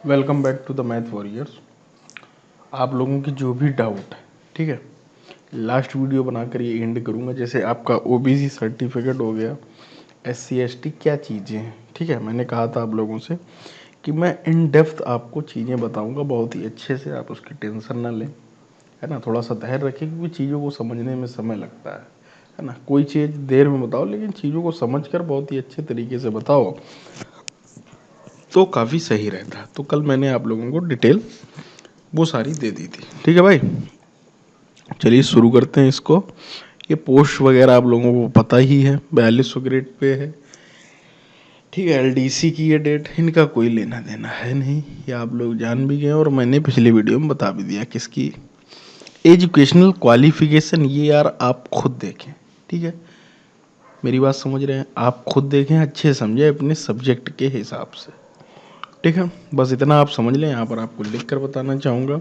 Welcome back to the math warriors. आप लोगों की जो भी डाउट है, ठीक है, लास्ट वीडियो बनाकर ये एंड करूँगा। जैसे आपका ओबीसी सर्टिफिकेट हो गया, एससी एसटी क्या चीज़ें हैं, ठीक है। मैंने कहा था आप लोगों से कि मैं इन डेप्थ आपको चीज़ें बताऊँगा बहुत ही अच्छे से, आप उसकी टेंशन ना लें, है ना। थोड़ा सा धैर्य रखें क्योंकि चीज़ों को समझने में समय लगता है ना। कोई चीज़ देर में बताओ लेकिन चीज़ों को समझकर बहुत ही अच्छे तरीके से बताओ तो काफ़ी सही रहता है। तो कल मैंने आप लोगों को डिटेल वो सारी दे दी थी, ठीक है भाई। चलिए शुरू करते हैं इसको। ये पोस्ट वगैरह आप लोगों को पता ही है, 4200 ग्रेड पे है, ठीक है। एलडीसी की ये डेट, इनका कोई लेना देना है नहीं, ये आप लोग जान भी गए और मैंने पिछले वीडियो में बता भी दिया किसकी। एजुकेशनल क्वालिफिकेशन ये यार आप खुद देखें, ठीक है। मेरी बात समझ रहे हैं, आप खुद देखें, अच्छे समझे अपने सब्जेक्ट के हिसाब से, ठीक है। बस इतना आप समझ लें। यहाँ पर आपको लिख कर बताना चाहूँगा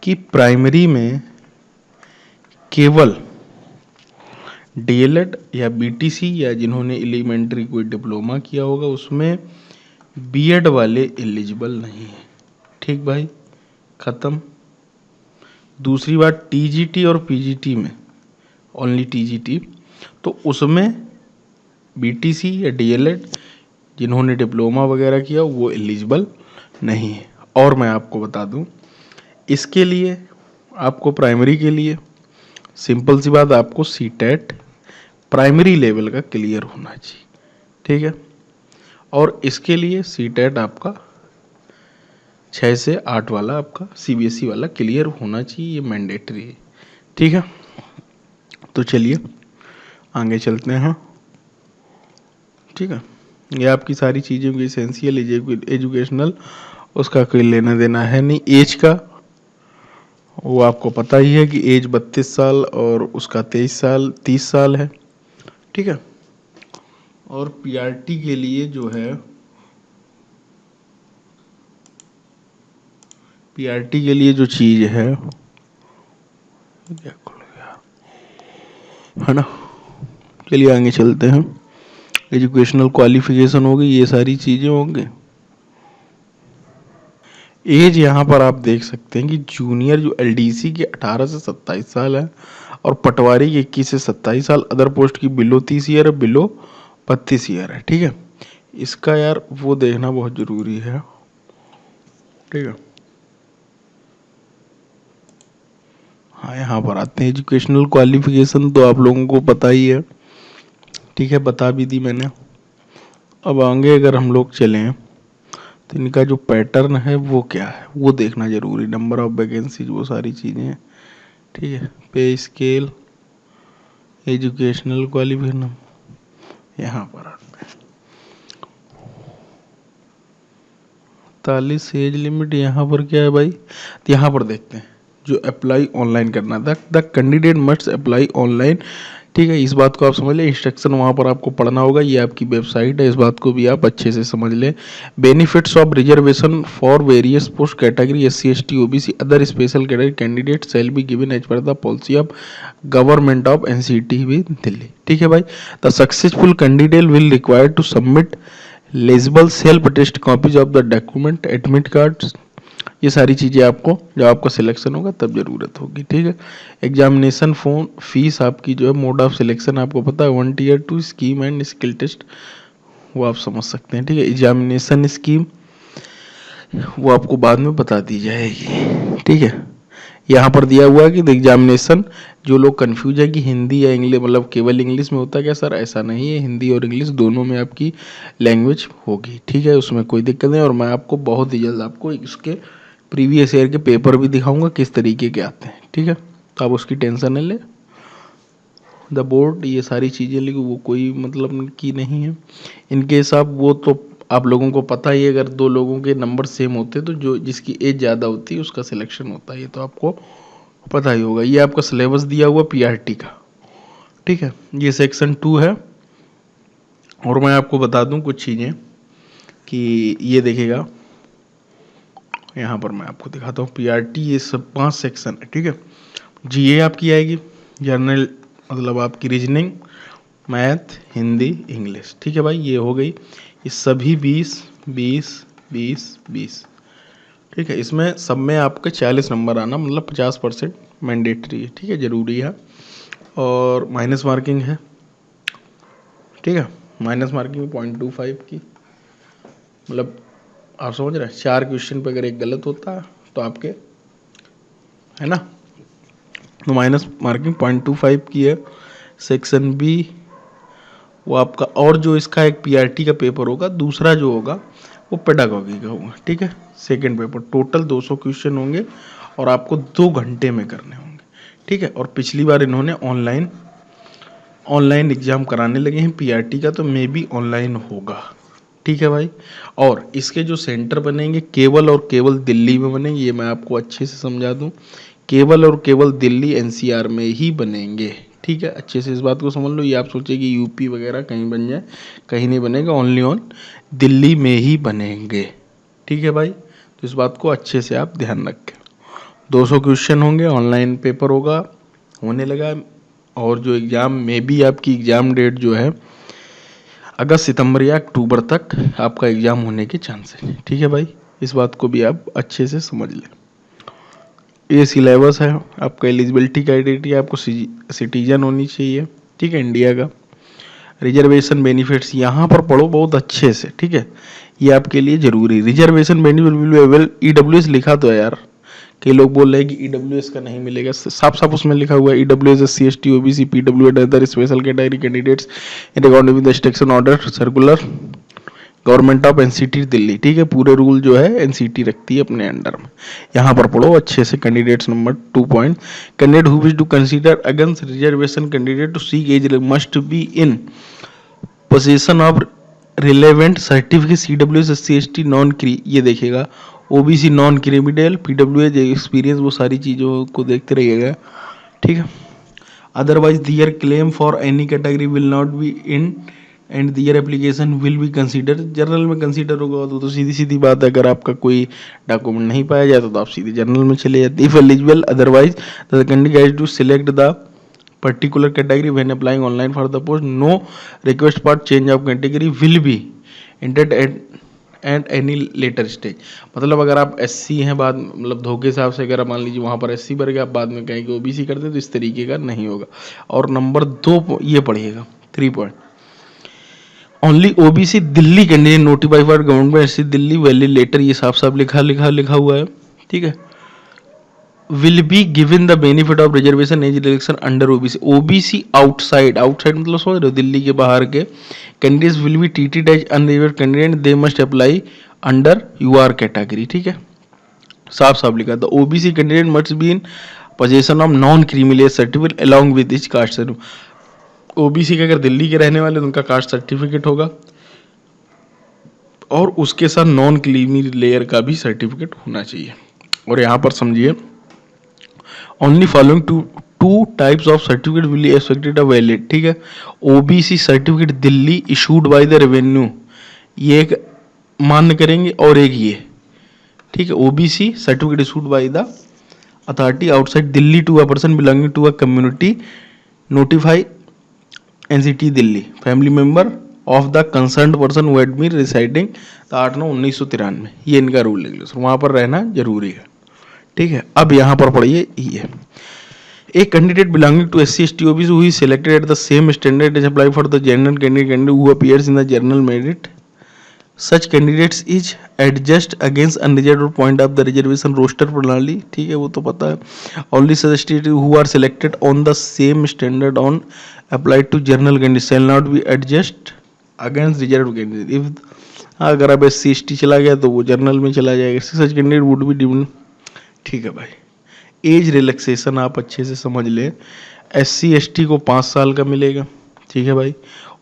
कि प्राइमरी में केवल डीएलएड या बीटीसी या जिन्होंने एलिमेंट्री कोई डिप्लोमा किया होगा उसमें बीएड वाले एलिजिबल नहीं है, ठीक भाई, ख़त्म। दूसरी बात, टीजीटी और पीजीटी में ओनली टीजीटी, तो उसमें बीटीसी या डीएलएड जिन्होंने डिप्लोमा वगैरह किया वो एलिजिबल नहीं है। और मैं आपको बता दूं, इसके लिए आपको प्राइमरी के लिए सिंपल सी बात, आपको सीटेट प्राइमरी लेवल का क्लियर होना चाहिए, ठीक है। और इसके लिए सीटेट आपका 6 से 8 वाला आपका सीबीएसई वाला क्लियर होना चाहिए, ये मैंडेटरी है, ठीक है। तो चलिए आगे चलते हैं, ठीक है। ये आपकी सारी चीज़ों की एसेंशियल एजुकेशनल, उसका कोई लेना देना है नहीं। एज का वो आपको पता ही है कि एज 32 साल और उसका 23 साल 30 साल है, ठीक है। और पीआरटी के लिए जो है, पीआरटी के लिए जो चीज़ है, क्या खुल गया, है ना। चलिए आगे चलते हैं। एजुकेशनल क्वालिफिकेशन हो गई, ये सारी चीज़ें होंगी। एज यहाँ पर आप देख सकते हैं कि जूनियर जो एलडीसी के 18 से 27 साल है और पटवारी के 21 से 27 साल, अदर पोस्ट की बिलो 30 ईयर है, बिलो 32 ईयर है, ठीक है। इसका यार वो देखना बहुत ज़रूरी है, ठीक है। हाँ, यहाँ पर आते हैं। एजुकेशनल क्वालिफिकेशन तो आप लोगों को पता ही है, ठीक है, बता भी दी मैंने। अब आगे अगर हम लोग चलें तो इनका जो पैटर्न है वो क्या है वो देखना जरूरी, नंबर ऑफ वैकेंसीज, वो सारी चीज़ें, ठीक है। पे स्केल, एजुकेशनल क्वालिफिकेशन, यहाँ पर आते हैं 40 एज लिमिट। यहाँ पर क्या है भाई, तो यहाँ पर देखते हैं जो अप्लाई ऑनलाइन करना था, the candidate must apply online, ठीक है। इस बात को आप समझ लें, इंस्ट्रक्शन वहाँ पर आपको पढ़ना होगा, ये आपकी वेबसाइट है, इस बात को भी आप अच्छे से समझ लें। Benefits of reservation for various post category SC ST OBC other special category candidate shall be given as per the policy of government of NCT with Delhi, ठीक है भाई। The successful candidate will require to submit legible self test copies of the document admit cards, ये सारी चीज़ें आपको जब आपका selection होगा तब जरूरत होगी, ठीक है। एग्जामिनेशन फोन फीस आपकी जो है, मोड ऑफ सिलेक्शन आपको पता है, 1 tier 2 scheme and skill test, वो आप समझ सकते हैं, ठीक है। एग्जामिनेशन स्कीम वो आपको बाद में बता दी जाएगी, ठीक है। यहाँ पर दिया हुआ है कि एग्जामिनेशन, जो लोग कंफ्यूज है कि हिंदी या इंग्लिश मतलब केवल इंग्लिश में होता है क्या सर, ऐसा नहीं है, हिंदी और इंग्लिश दोनों में आपकी लैंग्वेज होगी, ठीक है, उसमें कोई दिक्कत नहीं। और मैं आपको बहुत ही जल्द आपको इसके प्रीवियस ईयर के पेपर भी दिखाऊंगा किस तरीके के आते हैं, ठीक है। तो आप उसकी टेंशन नहीं ले। द बोर्ड ये सारी चीज़ें, लेकिन वो कोई मतलब की नहीं है इनके हिसाब, वो तो आप लोगों को पता ही है, अगर दो लोगों के नंबर सेम होते तो जो जिसकी एज ज़्यादा होती है उसका सिलेक्शन होता है, ये तो आपको पता ही होगा। ये आपका सिलेबस दिया हुआ पीआरटी का, ठीक है, ये सेक्शन 2 है। और मैं आपको बता दूं कुछ चीज़ें कि ये देखेगा, यहाँ पर मैं आपको दिखाता हूँ पीआरटी, ये सब 5 सेक्शन है, ठीक है। जीए आपकी आएगी, जनरल मतलब आपकी रीजनिंग, मैथ, हिंदी, इंग्लिश, ठीक है भाई, ये हो गई। ये सभी 20 20 20 20, ठीक है। इसमें सब में आपके 40 नंबर आना मतलब 50% मैंडेटरी है, ठीक है, ज़रूरी है। और माइनस मार्किंग है, ठीक है, माइनस मार्किंग 0.25 की, मतलब आप समझ रहे हैं 4 क्वेश्चन पे अगर एक गलत होता है तो आपके, है ना, तो माइनस मार्किंग 0.25 की है। सेक्शन बी वो आपका, और जो इसका एक पीआरटी का पेपर होगा, दूसरा जो होगा वो पेडागॉजी का होगा, ठीक है। सेकंड पेपर टोटल 200 क्वेश्चन होंगे और आपको 2 घंटे में करने होंगे, ठीक है। और पिछली बार इन्होंने ऑनलाइन एग्जाम कराने लगे हैं पीआरटी का, तो मे बी ऑनलाइन होगा, ठीक है भाई। और इसके जो सेंटर बनेंगे केवल और केवल दिल्ली में बनेंगे, ये मैं आपको अच्छे से समझा दूं, केवल और केवल दिल्ली एनसीआर में ही बनेंगे, ठीक है। अच्छे से इस बात को समझ लो, ये आप सोचिए कि यूपी वगैरह कहीं बन जाए, कहीं नहीं बनेगा, ओनली ऑन दिल्ली में ही बनेंगे, ठीक है भाई। तो इस बात को अच्छे से आप ध्यान रखें। 200 क्वेश्चन होंगे, ऑनलाइन पेपर होगा, होने लगा। और जो एग्ज़ाम में भी आपकी एग्ज़ाम डेट जो है अगस्त सितंबर या अक्टूबर तक आपका एग्ज़ाम होने के चांसेस हैं, ठीक है भाई। इस बात को भी आप अच्छे से समझ लें। ये सिलेबस है आपका, एलिजिबिलिटी क्राइटेरिया आपको सिटीजन होनी चाहिए, ठीक है, इंडिया का। रिजर्वेशन बेनिफिट्स यहाँ पर पढ़ो बहुत अच्छे से, ठीक है, ये आपके लिए जरूरी। Reservation benefit will be avail, EWS लिखा तो है यार, कई लोग बोल रहे हैं कि ईडब्ल्यूएस का नहीं मिलेगा, साफ साफ उसमें लिखा हुआ है EWS SC ST OBC PW and other special category candidates in according with the instruction order circular government of NCT Delhi, ठीक है। पूरे रूल जो है एनसीटी रखती है अपने अंडर में। यहाँ पर पढ़ो अच्छे से। Candidates number 2 point, candidate who wish to consider against reservation candidate to seek as must be in position of relevant certificate CWS SC ST non creamy, ये देखेगा, OBC non criminal PWS experience, वो सारी चीज़ों को देखते रहिएगा, ठीक है। Otherwise their claim for any category will not be in and their application will be consider, general में कंसीडर होगा तो सीधी सीधी बात है, अगर आपका कोई डॉक्यूमेंट नहीं पाया जाता तो आप सीधे जनरल में चले जाते। If eligible otherwise the candidate to select the particular category when applying online for the post, no request for change of category will be entered at any later stage। मतलब अगर आप एससी हैं बाद, मतलब धोखे साहब से अगर आप मान लीजिए वहाँ पर एससी भर के आप बाद में कहें कि ओबीसी करते तो इस तरीके का नहीं होगा। और नंबर 2 ये पढ़िएगा 3 point, only OBC Delhi candidate notify for government SC Delhi valid letter, ये साफ साफ लिखा हुआ है, ठीक है। will be given the benefit of reservation age reduction under OBC, OBC outside मतलब समझ रहे हो, दिल्ली के बाहर के candidates will be treated as unreserved candidate, they must apply under UR category, ठीक है, साफ साफ लिखा था। OBC candidate must be in possession of non creamy certificate along with his caste certificate. OBC के अगर दिल्ली के रहने वाले तो उनका कास्ट सर्टिफिकेट होगा और उसके साथ नॉन क्रीमी लेयर का भी सर्टिफिकेट होना चाहिए। और यहाँ पर समझिए, only following two types of certificate will be expected a valid, ठीक है। OBC certificate Delhi issued by the revenue, ये एक मान्य करेंगे, और एक ये, ठीक है, OBC certificate issued by the authority outside Delhi to a person belonging to a community notify NCT Delhi family member of the concerned person who had been residing the 8/9/1993, ये इनका रूल है, वहाँ पर रहना जरूरी है, ठीक है। अब यहाँ पर पढ़िए, ये एक candidate belonging to SC ST OBC who is selected at the same standard as apply for the general candidate who appears in the general merit, such candidates is adjust against unreserved point of the reservation roster प्रणाली, ठीक है, वो तो पता है। Only suggested who are selected on the same standard on applied to general candidate shall not be adjust against reserve candidate. If अगर अब SC ST चला गया तो वो जनरल में चला जाएगा, सच कैंडिडेट वुड बी गिवन, ठीक है भाई। एज रिलैक्सेशन आप अच्छे से समझ लें, एससी एसटी को 5 साल का मिलेगा, ठीक है भाई।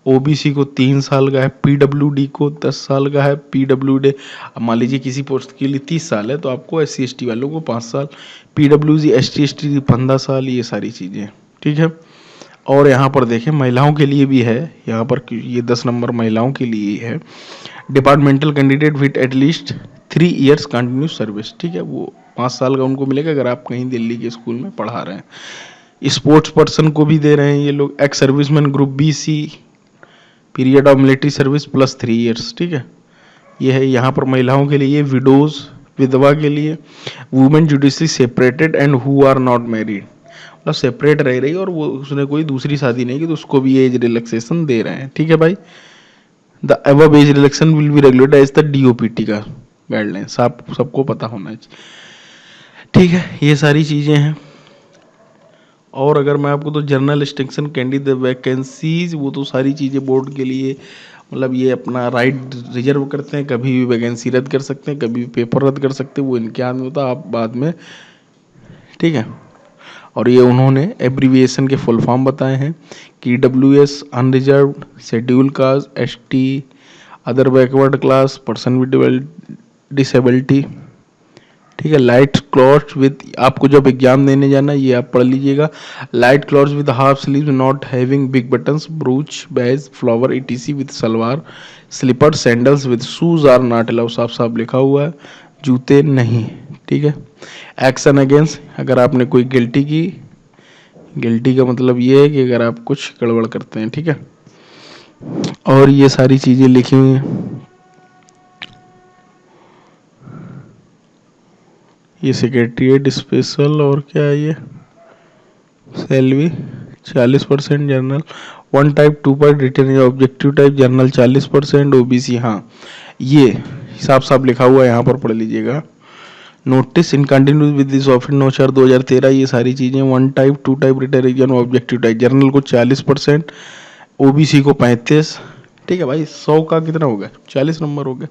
ओबीसी को 3 साल का है, पीडब्ल्यूडी को 10 साल का है, पीडब्ल्यूडी मान लीजिए किसी पोस्ट के लिए 30 साल है तो आपको एससी एसटी वालों को 5 साल, पीडब्ल्यूजी एसटी एसटी 15 साल, ये सारी चीज़ें, ठीक है। और यहाँ पर देखें महिलाओं के लिए भी है, यहाँ पर ये 10 नंबर महिलाओं के लिए है। Departmental candidate with at least 3 years continuous service, ठीक है, वो 5 साल का उनको मिलेगा अगर आप कहीं दिल्ली के स्कूल में पढ़ा रहे हैं। स्पोर्ट्स पर्सन को भी दे रहे हैं ये लोग, ex serviceman group B C period of military service +3 years, ठीक है, ये है। यहाँ पर महिलाओं के लिए विडोज विधवा के लिए, women judicially separated and who are not married, मतलब सेपरेट रह रही है और वो उसने कोई दूसरी शादी नहीं की तो उसको भी एज रिलैक्सेशन दे रहे हैं। ठीक है भाई, the above age relaxation will be regulated as the DOPT का गाइडलाइंस, आप सबको पता होना चाहिए। ठीक है, ये सारी चीज़ें हैं। और अगर मैं आपको तो जर्नल एक्सटेंशन कैंडिडेट वैकेंसीज, वो तो सारी चीज़ें बोर्ड के लिए, मतलब ये अपना राइट रिजर्व करते हैं, कभी भी वैकेंसी रद्द कर सकते हैं, कभी भी पेपर रद्द कर सकते हैं, वो इनके हाथ में होता है, आप बाद में। ठीक है, और ये उन्होंने एब्रीविएशन के फुल फॉर्म बताए हैं कि W S unreserved, schedule caste, S T, other backward class, person with disability. ठीक है, लाइट क्लॉथ्स विद, आपको जब एग्जाम देने जाना ये आप पढ़ लीजिएगा, light clothes with half sleeve not having big buttons, brooch, badge, flower ETC with salwar, slipper, sandals with shoes are not allowed, साफ साफ लिखा हुआ है, जूते नहीं। ठीक है, एक्शन अगेंस्ट, अगर आपने कोई गिल्टी की, गिल्टी का मतलब ये है कि अगर आप कुछ गड़बड़ करते हैं। ठीक है, और ये सारी चीज़ें लिखी हुई हैं। ये सेक्रेटरीट स्पेशल और क्या है ये, salary 40%, general 1 type 2 part return या ऑब्जेक्टिव टाइप, जनरल 40%, ओबीसी। हाँ, ये साफ साफ लिखा हुआ है, यहाँ पर पढ़ लीजिएगा। Notice in continue with this office 9/4/2013, ये सारी चीज़ें 1 type 2 type return exam objective type, general को 40%, ओबीसी को 35। ठीक है भाई, 100 का कितना हो गया, 40 नंबर हो गए।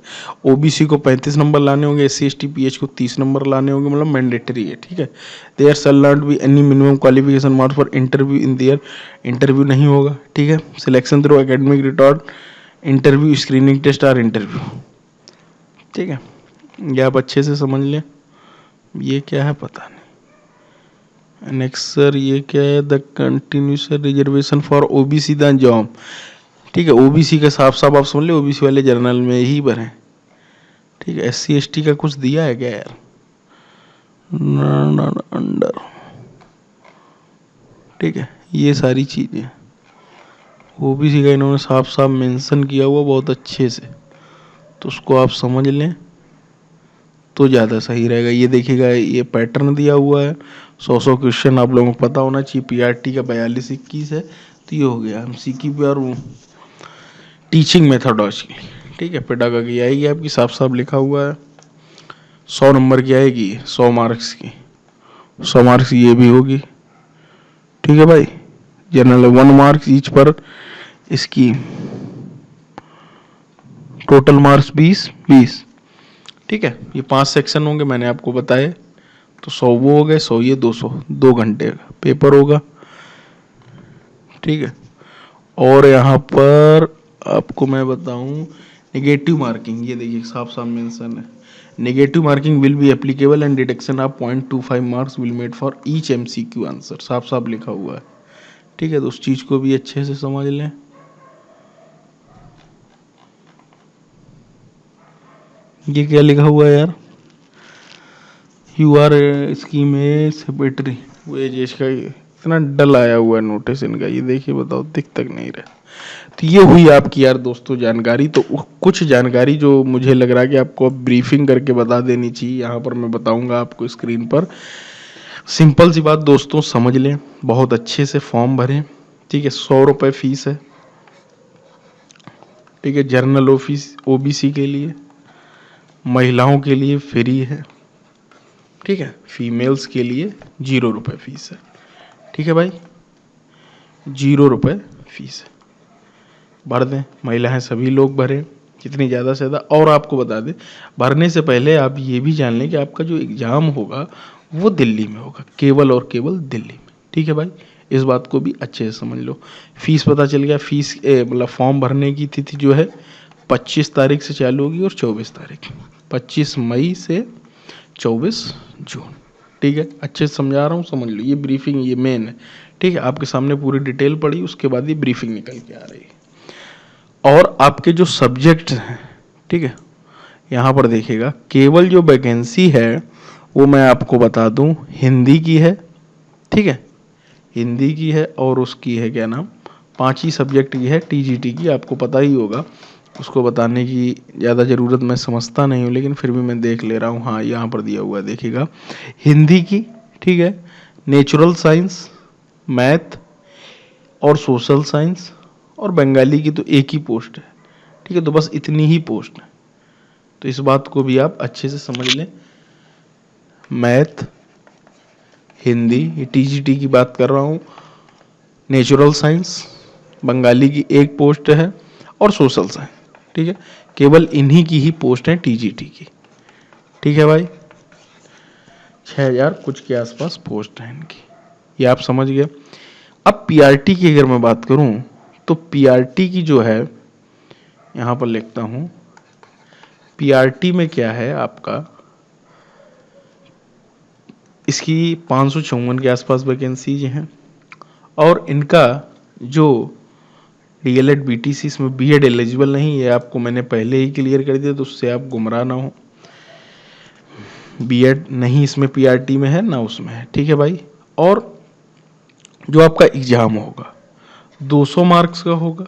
ओबीसी को 35 नंबर लाने होंगे, SC ST PH को 30 नंबर लाने होंगे, मतलब मैंडेटरी है। ठीक है, there shall not be any minimum qualification marks for interview in there, interview नहीं होगा। ठीक है, selection through academic record, interview, screening test और इंटरव्यू। ठीक है, ये आप अच्छे से समझ लें। ये क्या है पता नहीं। नेक्स्ट ये क्या है, the continuous reservation for OBC the job. ठीक है, ओबीसी का साफ साफ आप समझ ले, ओबीसी वाले जर्नल में ही भरे। ठीक है, SC ST का कुछ दिया है क्या यार, अंडर। ठीक है, ये सारी चीजें ओबीसी का इन्होंने साफ साफ मेंशन किया हुआ बहुत अच्छे से, तो उसको आप समझ लें तो ज़्यादा सही रहेगा। ये देखिएगा, ये पैटर्न दिया हुआ है, 100 क्वेश्चन आप लोगों को पता होना चाहिए। PRT का 42-21 है, तो ये हो गया MCQ और टीचिंग मेथोडोलॉजी। ठीक है, पेडागोजी आएगी आपकी, साफ साफ लिखा हुआ है। 100 नंबर की आएगी, 100 मार्क्स की, 100 मार्क्स ये भी होगी। ठीक है भाई, जनरल 1 मार्क्स ईच पर, इसकी टोटल मार्क्स 20। ठीक है, ये 5 सेक्शन होंगे मैंने आपको बताए, तो 100 वो हो गए, 100 ये, 200, 2 घंटे का पेपर होगा। ठीक है, और यहाँ पर आपको मैं बताऊं, नेगेटिव मार्किंग, ये देखिए साफ साफ मेंशन है, negative marking will be applicable and deduction of 0.25 marks will made for each MCQ answer, साफ साफ लिखा हुआ है। ठीक है, तो उस चीज़ को भी अच्छे से समझ लें। ये क्या लिखा हुआ है यार, you are scheme a secretary, वो एजेश का इतना डल आया हुआ है नोटिस इनका, ये देखिए बताओ, दिख तक नहीं रहा। तो ये हुई आपकी यार दोस्तों जानकारी। तो कुछ जानकारी जो मुझे लग रहा है कि आपको अब ब्रीफिंग करके बता देनी चाहिए, यहाँ पर मैं बताऊंगा आपको स्क्रीन पर। सिंपल सी बात दोस्तों, समझ लें, बहुत अच्छे से फॉर्म भरें। ठीक है, 100 रुपये फीस है। ठीक है, जर्नल ऑफिस OBC के लिए, महिलाओं के लिए फ्री है। ठीक है, फीमेल्स के लिए 0 रुपये फीस है। ठीक है भाई, 0 रुपये फीस है, भर दें, महिलाएं सभी लोग भरें जितनी ज़्यादा से ज़्यादा। और आपको बता दें, भरने से पहले आप ये भी जान लें कि आपका जो एग्ज़ाम होगा वो दिल्ली में होगा, केवल और केवल दिल्ली में। ठीक है भाई, इस बात को भी अच्छे से समझ लो। फीस पता चल गया, फीस मतलब फॉर्म भरने की तिथि जो है 25 तारीख से चालू होगी और 24 तारीख, 25 मई से 24 जून। ठीक है, अच्छे से समझा रहा हूँ, समझ लो। ये ब्रीफिंग, ये मेन है। ठीक है, आपके सामने पूरी डिटेल पड़ी, उसके बाद ये ब्रीफिंग निकल के आ रही है। और आपके जो सब्जेक्ट हैं, ठीक है, यहाँ पर देखिएगा, केवल जो वैकेंसी है वो मैं आपको बता दूं, हिंदी की है। ठीक है, हिंदी की है, और उसकी है क्या नाम, 5 ही सब्जेक्ट की है। TGT की आपको पता ही होगा उसको बताने की ज़्यादा ज़रूरत मैं समझता नहीं हूँ, लेकिन फिर भी मैं देख ले रहा हूँ। हाँ, यहाँ पर दिया हुआ है, देखिएगा। हिंदी की, ठीक है, नेचुरल साइंस, मैथ और सोशल साइंस, और बंगाली की तो एक ही पोस्ट है, ठीक है। तो बस इतनी ही पोस्ट है, तो इस बात को भी आप अच्छे से समझ लें। मैथ, हिंदी, ये टीजीटी की बात कर रहा हूँ, नेचुरल साइंस, बंगाली की एक पोस्ट है, और सोशल साइंस, ठीक है। केवल इन्हीं की ही पोस्ट है टीजीटी की, ठीक है भाई। 6000 कुछ के आसपास पोस्ट है इनकी, ये आप समझ गए। अब पीआरटी की अगर मैं बात करूं, तो पीआरटी की जो है, यहां पर लिखता हूं, पीआरटी में क्या है आपका, इसकी 554 के आसपास वैकेंसीज हैं, और इनका जो डीएलएड बीटीसी, इसमें बीएड एलिजिबल नहीं है, आपको मैंने पहले ही क्लियर कर दिया, तो उससे आप गुमराह ना हो। बीएड नहीं इसमें पीआरटी में है ना उसमें है, ठीक है भाई। और जो आपका एग्जाम होगा 200 मार्क्स का होगा,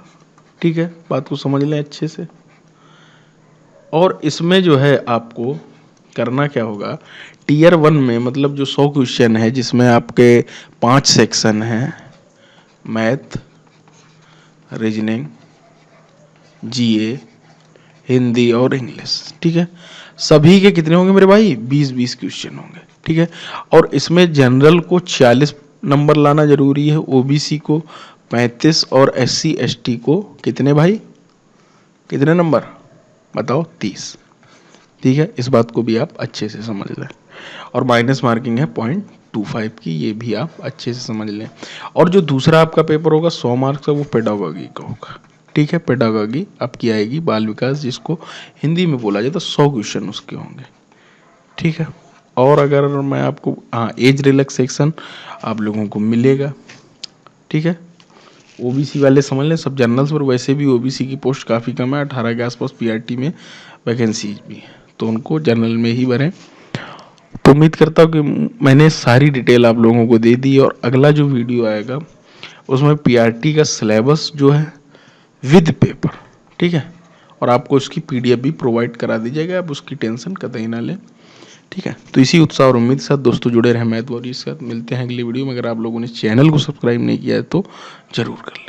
ठीक है, बात को समझ लें अच्छे से। और इसमें जो है आपको करना क्या होगा, टीयर 1 में मतलब जो 100 क्वेश्चन है, जिसमें आपके 5 सेक्शन हैं, मैथ, रीजनिंग, जीए, हिंदी और इंग्लिश, ठीक है। सभी के कितने होंगे मेरे भाई, 20-20 क्वेश्चन होंगे, ठीक है। और इसमें जनरल को 40 नंबर लाना जरूरी है, ओबीसी को 35, और एससी एसटी को कितने भाई, कितने नंबर बताओ, 30, ठीक है। इस बात को भी आप अच्छे से समझ लें। और माइनस मार्किंग है 0.25 की, ये भी आप अच्छे से समझ लें। और जो दूसरा आपका पेपर होगा 100 मार्क्स का, वो पेडागोगी का होगा, ठीक है। पेडागोगी आपकी आएगी, बाल विकास, जिसको हिंदी में बोला जाए तो 100 क्वेश्चन उसके होंगे, ठीक है। और अगर मैं आपको, हाँ, एज रिलैक्सेशन आप लोगों को मिलेगा, ठीक है। ओबीसी वाले समझ लें, सब जनरल्स पर, वैसे भी ओबीसी की पोस्ट काफ़ी कम है, 18 के आसपास पीआरटी में वैकेंसीज भी है, तो उनको जनरल में ही भरें। तो उम्मीद करता हूँ कि मैंने सारी डिटेल आप लोगों को दे दी, और अगला जो वीडियो आएगा उसमें पीआरटी का सिलेबस जो है विद पेपर, ठीक है, और आपको उसकी पीडीएफ भी प्रोवाइड करा दी जाएगा, आप उसकी टेंशन कतई ना लें, ठीक है। तो इसी उत्साह और उम्मीद के साथ दोस्तों जुड़े रहे मैथ वॉरियर्स के साथ। मिलते हैं अगली वीडियो में। अगर आप लोगों ने चैनल को सब्सक्राइब नहीं किया है तो जरूर कर लें।